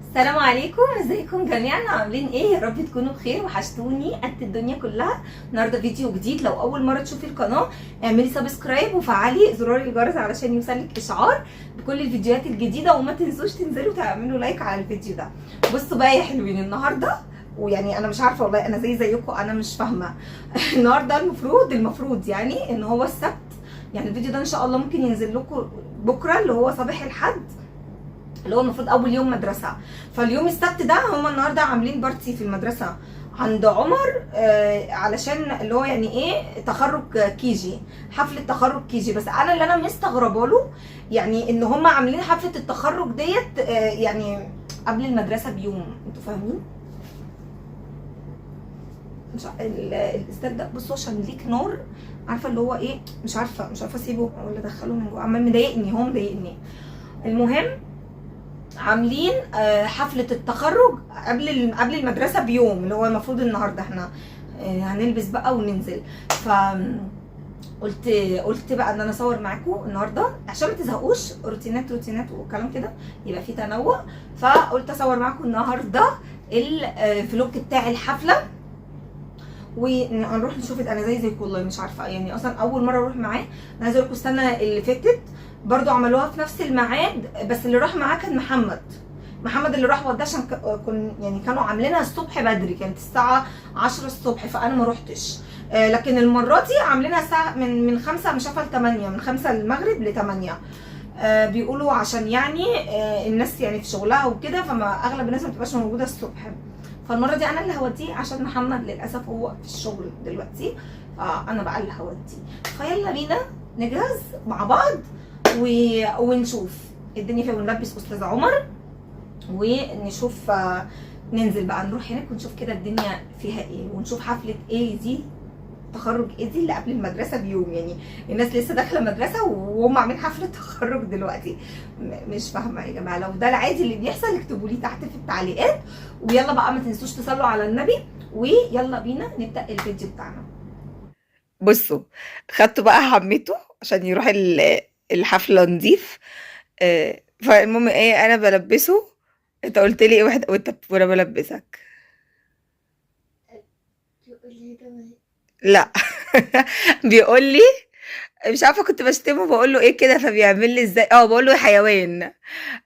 السلام عليكم، ازيكم جميعا؟ عاملين ايه؟ يا رب تكونوا بخير. وحشتوني قد الدنيا كلها. النهارده فيديو جديد. لو اول مره تشوفي القناه اعملي سبسكرايب وفعلي زرار الجرس علشان يوصلك اشعار بكل الفيديوهات الجديده، وما تنسوش تنزلوا تعملوا لايك على الفيديو ده. بصوا بقى يا حلوين، النهارده ويعني انا مش عارفه والله، انا زيكم انا مش فاهمه. النهارده المفروض يعني ان هو السبت، يعني الفيديو ده ان شاء الله ممكن ينزل لكم بكره اللي هو صباح الحد، اللي هو المفروض اول يوم مدرسه. فاليوم السبت ده هم النهارده عاملين بارتي في المدرسه عند عمر، علشان اللي هو يعني ايه تخرج كيجي، حفله تخرج كيجي. بس انا اللي انا مستغربه له يعني ان هم عاملين حفله التخرج ديت يعني قبل المدرسه بيوم. انتوا فاهمين؟ مش الاستاد ده بصوا عشان ليك نار، عارفه اللي هو ايه، مش عارفه اسيبه ولا ادخله من جوه، عمال مضايقني، هو مضايقني. المهم عاملين حفله التخرج قبل المدرسه بيوم، اللي هو المفروض النهارده احنا هنلبس بقى وننزل. ف قلت بقى ان انا اصور معاكم النهارده عشان ما تزهقوش، روتينات وكلام كده، يبقى في تنوع. فقلت اصور معاكم النهارده الفلوج بتاع الحفله، وهنروح نشوف. انا زيكم والله مش عارفه، يعني اصلا اول مره اروح معاه. انا عايزه اقول لكم السنه اللي فاتت برضو عملوها في نفس الميعاد، بس اللي راح معاه كان محمد اللي راح وداه، عشان يعني كانوا عاملينها الصبح بدري، كانت الساعه 10 الصبح، فانا ما روحتش. لكن المره دي عاملينها الساعه من 5 مش عارفه ل 8، من 5 المغرب ل 8. بيقولوا عشان يعني الناس يعني في شغلها وكده، فما اغلب الناس ما بتبقاش موجوده الصبح. فالمره دي انا اللي هوديه عشان محمد للاسف هو في الشغل دلوقتي، فانا بقى اللي هوديه. فيلا بينا نجهز مع بعض ونشوف الدنيا فيها، ونلبس استاذ عمر ونشوف. ننزل بقى نروح هناك ونشوف كده الدنيا فيها ايه، ونشوف حفله ايه دي، تخرج ايه دي اللي قبل المدرسه بيوم. يعني الناس لسه داخله مدرسه وهم عاملين حفله تخرج دلوقتي. مش فاهمه يا جماعه. لو ده العادي اللي بيحصل اكتبوا لي تحت في التعليقات. ويلا بقى ما تنسوش تصلوا على النبي، ويلا بينا نبدا الفيديو بتاعنا. بصوا، خدته بقى حميته عشان يروح الحفله نضيف. فالمهم ايه، انا بلبسه. انت قلت لي ايه وانا بلبسك؟ لا. بيقول لي مش عارفه، كنت بشتمه بقول له ايه كده، فبيعمل لي ازاي، بقول له يا حيوان.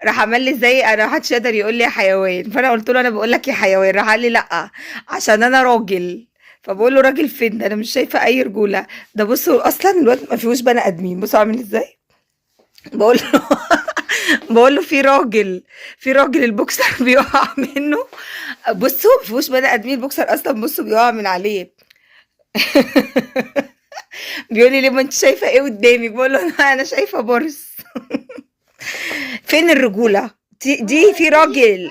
راح عمل لي ازاي، انا محدش يقدر يقول لي يا حيوان. فانا قلت له انا بقول لك يا حيوان. راح قال لي لا عشان انا راجل. فبقول له راجل فين ده، انا مش شايفه اي رجوله. ده بصوا اصلا الواد ما فيهوش بني ادمين، بصوا عامل ازاي. بقول له بقول له في راجل البوكسر بيقع منه. بصوا ما فيهوش بني ادمين البوكسر اصلا، بصوا بيقع من عليه. بيقول لي ليه، ما انت شايفه ايه قدامك؟ بقول له انا شايفه برص. فين الرجوله دي في راجل.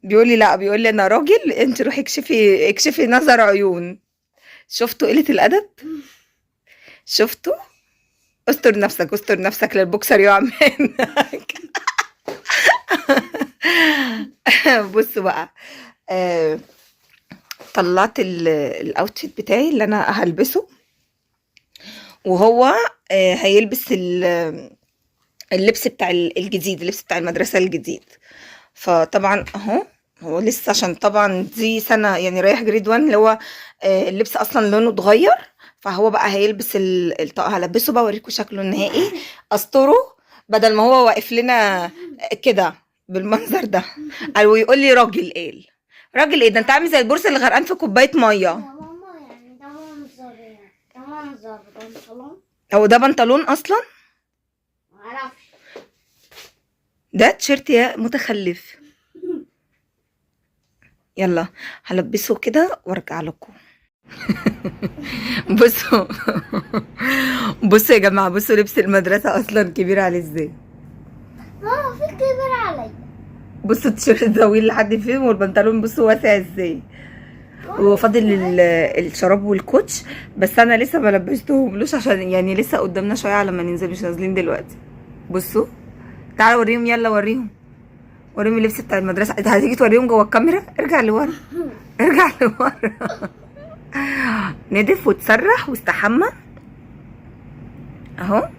بيقول لي لا، بيقول لي انا راجل، انت روحي اكشفي نظر عيون. شفتوا قله الادب؟ شفتوا؟ استر نفسك للبوكسر يقع منك. بصوا بقى، طلعت الاوتفيت بتاعي اللي انا هلبسه، وهو هيلبس اللبس بتاع الجديد، اللبس بتاع المدرسة الجديد. فطبعا اهو هو لسه، عشان طبعا دي سنة يعني رايح جريد 1، اللي هو اللبس اصلا لونه اتغير. فهو بقى هيلبس الطاقة، هلبسه بقى اوريكم شكله النهائي، استره، بدل ما هو واقف لنا كده بالمنظر ده. قالوا يقول لي راجل ايه، راجل ايه ده، انت عامل زي البورصة اللي غرقان في كوباية مية. ماما يعني ده منظر، ده منظر بنطلون. هو ده بنطلون اصلا؟ معرفش. ده تيشيرت يا متخلف. يلا هلبسه كده وارجع لكم. بصوا. بصوا يا جماعه، بصوا لبس المدرسه اصلا كبير عليه ازاي. ماما في كبير عليا. بصوا التيشيرت طويل لحد فين، والبنطلون بصوا واسع ازاي. وفاضل الشراب والكوتش، بس انا لسه ما لبستهملوش عشان يعني لسه قدامنا شويه على ما ننزل، مش نازلين دلوقتي. بصوا، تعالوا وريهم، يلا وريهم اللبس بتاع المدرسه. انت هتيجي توريهم جوه الكاميرا؟ ارجع لورا. ندف وتسرح واستحمى اهو.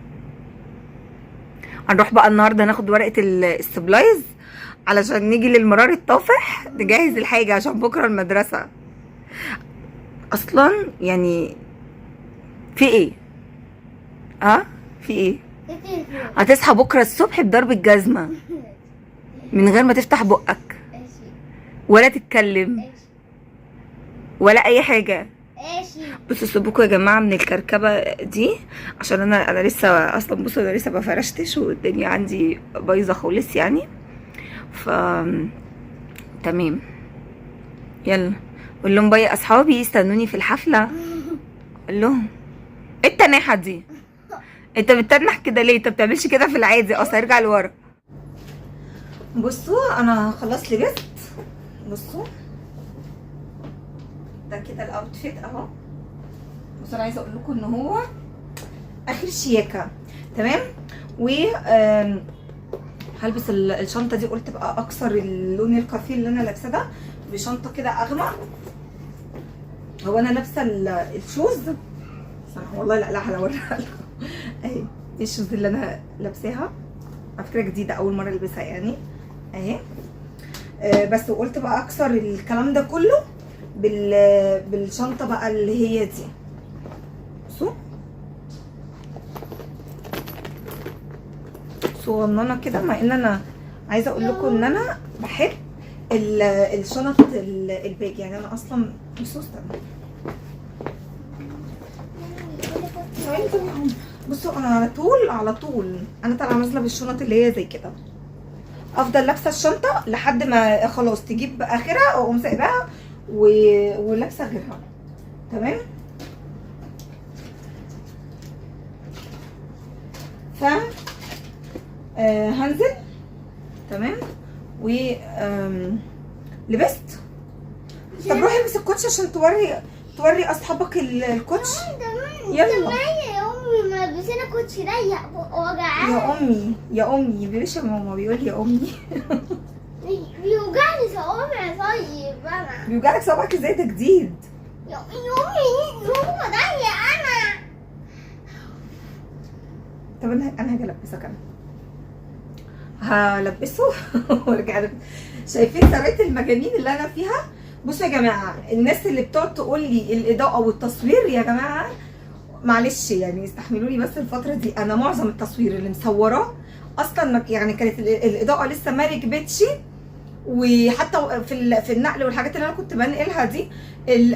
هنروح بقى النهارده ناخد ورقه السبلايز علشان نيجي للمرار الطافح نجهز الحاجه عشان بكره المدرسه. اصلا يعني في ايه؟ في ايه؟ هتصحى بكره الصبح بضرب الجزمه من غير ما تفتح بقك ولا تتكلم ولا اي حاجه. بصوا سيبوكوا يا جماعه من الكركبه دي عشان انا لسه اصلا، بصوا انا لسه بفرشتش والدنيا عندي بايظه خالص يعني. ف تمام، يلا قول لهم باي اصحابي يستنوني في الحفله. قول لهم ايه التناحه دي؟ انت بتتنح كده ليه؟ انت بتعملش كده في العادي اصلا، ارجع لورا. بصوا انا خلاص لبست، بصوا ده كده الاوتفيت اهو. بصوا انا عايزه اقول لكم ان هو اخر شياكه تمام. و هلبس الشنطه دي، قلت بقى اكسر اللون الكافيه اللي انا لابسه ده بشنطه كده اغمق. هو انا لابسه الشوز والله لا هوريها لكم اهي. الشوز اللي انا لابساها على فكره جديده، اول مره البسها يعني اهي. بس وقلت بقى اكسر الكلام ده كله بالشنطه بقى اللي هي دي. بصوا صغننه كده، مع ان انا عايزه اقول لكم ان انا بحب الشنط الباج يعني. انا اصلا بصوا انا على طول انا طالعه نازله بالشنط اللي هي زي كده، افضل لابسه الشنطه لحد ما خلاص تجيب اخرها واقوم سايباها ولابسه غيرها تمام. ف هنزل تمام و لبست. طب روحي البسي الكوتش عشان توري اصحابك الكوتش. يلا يا امي ما لبسنا كوتش ضيق وجعان. يا امي بيقولش يا ماما، بيقول يا امي. بيوجعني صوابعي. طيب انا بيوجعلك صوابعك ازاي؟ ده جديد يا امي، هو ضيق انا. طب انا هاجي البسك، انا هلبسه وارجع لك. شايفين طريقه المجانين اللي انا فيها؟ بصوا يا جماعه، الناس اللي بتقعد تقول لي الاضاءه والتصوير يا جماعه معلش يعني استحملوني، بس الفتره دي انا معظم التصوير اللي مصوراه اصلا يعني كانت الاضاءه لسه ما ركبتش، وحتى في النقل والحاجات اللي انا كنت بنقلها دي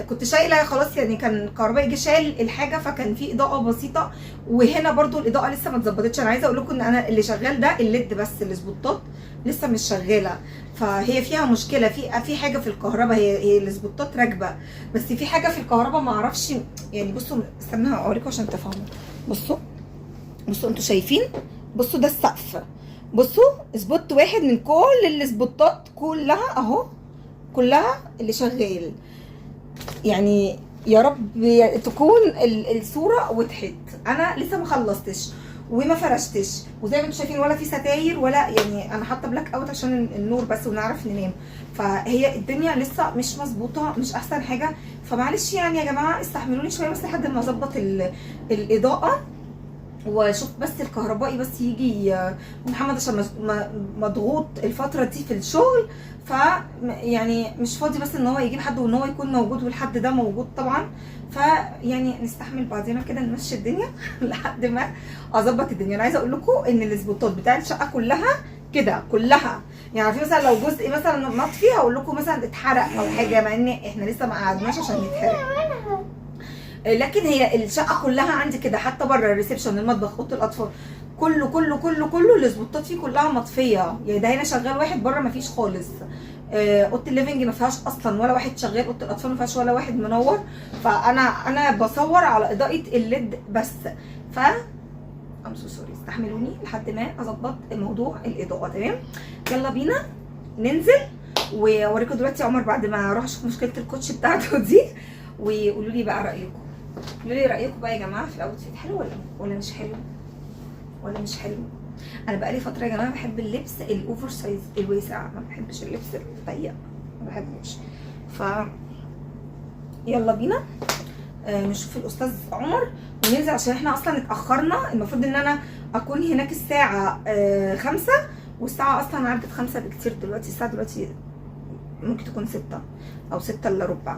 كنت شايله خلاص يعني، كان الكهربائي جه شال الحاجه فكان في اضاءه بسيطه، وهنا برضو الاضاءه لسه ما اتظبطتش. انا عايزه اقول لكم ان انا اللي شغال ده الليد بس، السبوتات لسه مش شغاله، فهي فيها مشكله في حاجه في الكهرباء. هي السبوتات راكبه بس في حاجه في الكهرباء ما اعرفش يعني. بصوا استنى اوريكم عشان تفهموا. بصوا انتوا شايفين؟ بصوا ده السقف، بصوا سبوت واحد من كل السبوتات كلها اهو، كلها اللي شغال يعني. يا رب تكون الصوره وضحت. انا لسه ما خلصتش وما فرشتش، وزي ما انتم شايفين ولا في ستاير ولا يعني، انا حاطه بلاك اوت عشان النور بس ونعرف ننام. فهي الدنيا لسه مش مظبوطه، مش احسن حاجه، فمعلش يعني يا جماعه استحملوني شويه بس لحد ما اظبط الاضاءه واشوف بس الكهربائي بس يجي محمد عشان مضغوط الفتره دي في الشغل، ف يعني مش فاضي بس ان هو يجيب حد وان هو يكون موجود، والحد ده موجود طبعا. فيعني نستحمل بعضنا كده، نمشي الدنيا لحد ما اظبط الدنيا. انا عايزه اقول لكم ان السبوتات بتاع الشقه كلها كده كلها يعني، في مثلا لو جزء مثلا مطفي هقول لكم مثلا اتحرق او حاجه، مع ان احنا لسه ما قعدناش عشان يتحرق، لكن هي الشقه كلها عندي كده، حتى بره الريسبشن، المطبخ، اوضه الاطفال، كله السبوتات فيه كلها مطفيه يعني. ده هنا شغال واحد، بره ما فيش خالص. اوضه الليفنج ما فيهاش اصلا ولا واحد شغال، اوضه الاطفال ما فيهاش ولا واحد منور. فانا بصور على اضاءه الليد بس. ف ام سو سوري، استحملوني لحد ما اظبط موضوع الاضاءه تمام. يلا بينا ننزل واوريكم دلوقتي عمر بعد ما اروح اشوف مشكله الكوتش بتاعته دي، وقولوا لي بقى رايكم. قولوا لي رايكم بقى يا جماعه في الاوتفيت، حلو ولا مش حلو؟ انا بقالي فتره يا جماعه بحب اللبس الاوفر سايز الواسع، ما بحبش اللبس الضيق، ما بحبوش. ف يلا بينا نشوف الاستاذ عمر وننزل عشان احنا اصلا اتاخرنا. المفروض ان انا اكون هناك الساعه 5، والساعه اصلا عدت 5 بكتير دلوقتي. الساعه دلوقتي ممكن تكون 6 او 6 الا ربع.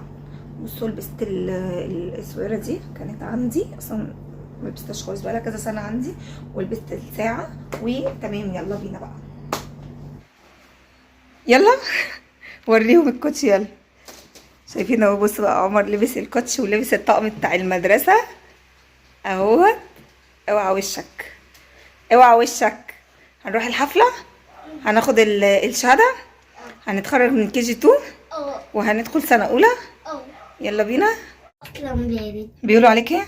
بصوا لبست السويره دي، كانت عندي اصلا ما لبستهاش خالص، بقالها كذا سنه عندي، ولبست الساعه وتمام. يلا بينا بقى، يلا وريهم الكوتش. يلا شايفين اهو، بصوا بقى عمر لبس الكوتش ولبس الطقم بتاع المدرسه اهو. اوعى وشك، اوعى وشك. هنروح الحفله، هناخد الشهاده، هنتخرج من كي جي 2 وهندخل سنه اولى. يلا بينا. اصلا بارد. بيقولوا عليك ايه؟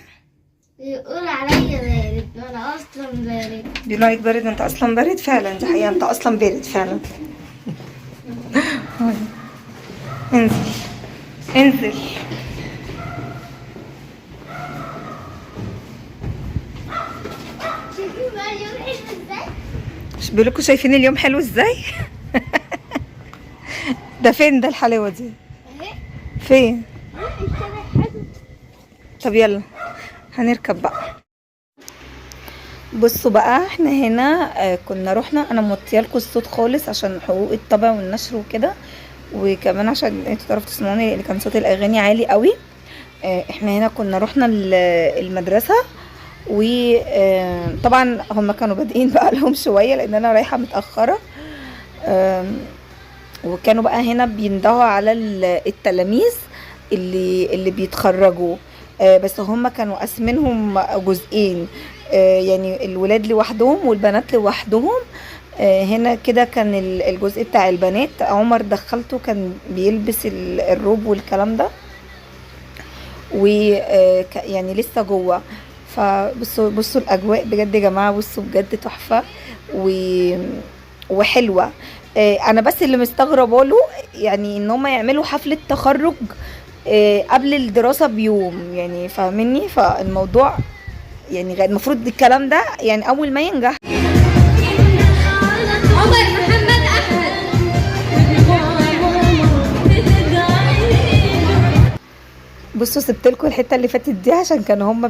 بيقول عليا بارد، انا اصلا بارد. بيقولوا عليك بارد، انت اصلا بارد فعلا. دي حقيقه، انت اصلا بارد فعلا. انزل انزل. شايفين بقى اليوم حلو ازاي؟ مش بيقولكوا شايفين اليوم حلو ازاي؟ ده فين ده الحلاوه دي؟ اهي فين؟ الشارع حلو. طب يلا هنركب بقى. بصوا بقى، احنا هنا كنا رحنا، انا موطيالكوا الصوت خالص عشان حقوق الطبع والنشر وكده، وكمان عشان انتوا تعرفوا تسمعوني لان كان صوت الاغاني عالي قوي. احنا هنا كنا رحنا المدرسه، وطبعا هم كانوا بادئين بقى لهم شويه لان انا رايحه متاخره. وكانوا بقى هنا بيندهوا على التلاميذ اللي بيتخرجوا. بس هم كانوا قاسمينهم جزئين، يعني الولاد لوحدهم والبنات لوحدهم. هنا كده كان الجزء بتاع البنات، عمر دخلته كان بيلبس الروب والكلام ده، ويعني لسه جوه. فبصوا الاجواء بجد يا جماعه، بصوا بجد تحفه وحلوه. انا بس اللي مستغربه له يعني ان هم يعملوا حفله تخرج قبل الدراسه بيوم، يعني فاهميني؟ فالموضوع يعني المفروض الكلام ده يعني اول ما ينجح. عمر محمد احمد. بصوا سبت لكم الحته اللي فاتت دي عشان كانوا هم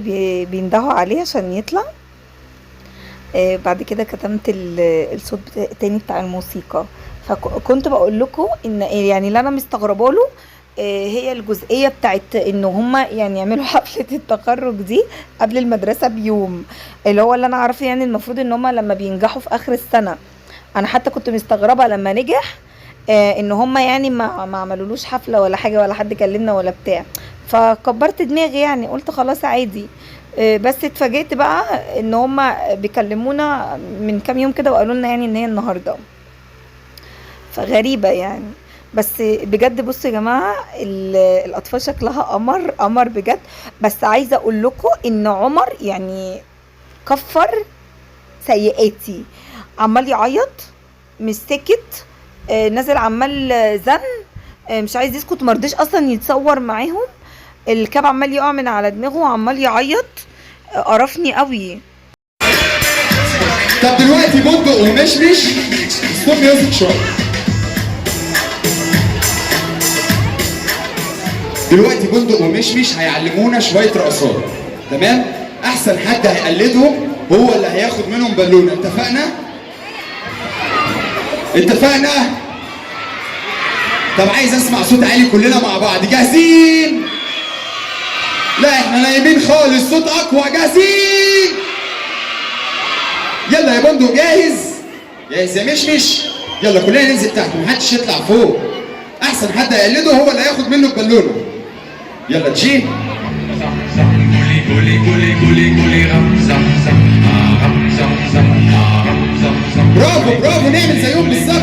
بيندهوا عليه عشان يطلع. بعد كده كتمت الصوت تاني بتاع الموسيقى. فكنت بقول لكم ان يعني اللي انا مستغربه له هي الجزئيه بتاعت ان هم يعني يعملوا حفله التخرج دي قبل المدرسه بيوم، اللي هو اللي انا عارفه يعني المفروض ان هم لما بينجحوا في اخر السنه. انا حتى كنت مستغربه لما نجح ان هم يعني ما عملولوش حفله ولا حاجه، ولا حد كلمنا ولا بتاع. فكبرت دماغي يعني، قلت خلاص عادي. بس اتفاجئت بقى ان هم بيكلمونا من كام يوم كده وقالوا لنا يعني ان هي النهارده، فغريبه يعني. بس بجد بصوا يا جماعه، الاطفال شكلها قمر قمر بجد. بس عايزه اقول لكم ان عمر يعني كفر سيئاتي، عمال يعيط مش ساكت، نازل عمال زن، مش عايز يسكت، مرضيش اصلا يتصور معاهم. الكاب عمال يقع من على دماغه وعمال يعيط، قرفني قوي. طب دلوقتي بندق ومشمش ستوب ميوزك شويه. دلوقتي بندق ومشمش هيعلمونا شويه رقصات، تمام؟ احسن حد هيقلدهم هو اللي هياخد منهم بالونه. اتفقنا؟ اتفقنا؟ طب عايز اسمع صوت عالي كلنا مع بعض. جاهزين؟ لا احنا نايمين خالص، صوت اقوى. جاهزين؟ يلا يا بندق جاهز؟ جاهز يا مشمش؟ يلا كلنا ننزل تحت، محدش يطلع فوق. احسن حد هيقلده هو اللي هياخد منه البالونه. يلا تشي. برافو برافو، نعمل زيهم بالظبط.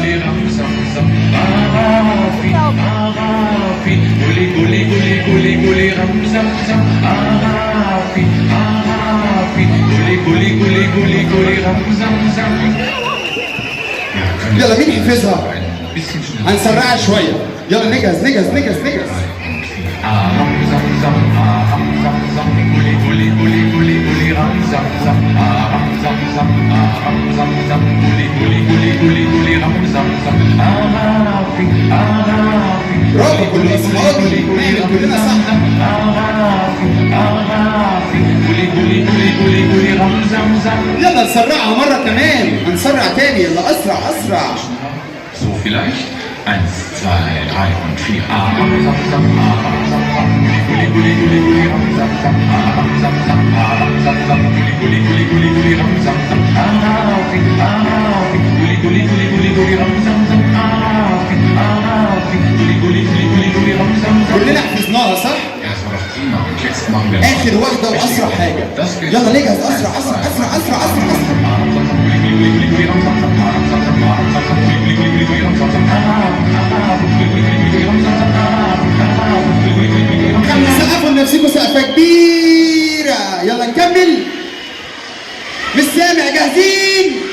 يلا مين حفظها؟ هنسرعها شوية. يلا نجهز نجهز نجهز نجهز. برافو كل اصحابي، نعمل كلنا صح. يلا نسرعها مرة كمان، هنسرع تاني، يلا أسرع أسرع. So vielleicht? 1, 2, 3 und 4. كلنا حفظناها صح؟ آخر واحدة وأسرع حاجة. يلا نجهز أسرع أسرع أسرع أسرع أسرع أسرع. سقفوا لنفسكم سقفة كبيرة. يلا نكمل. مش سامع، جاهزين؟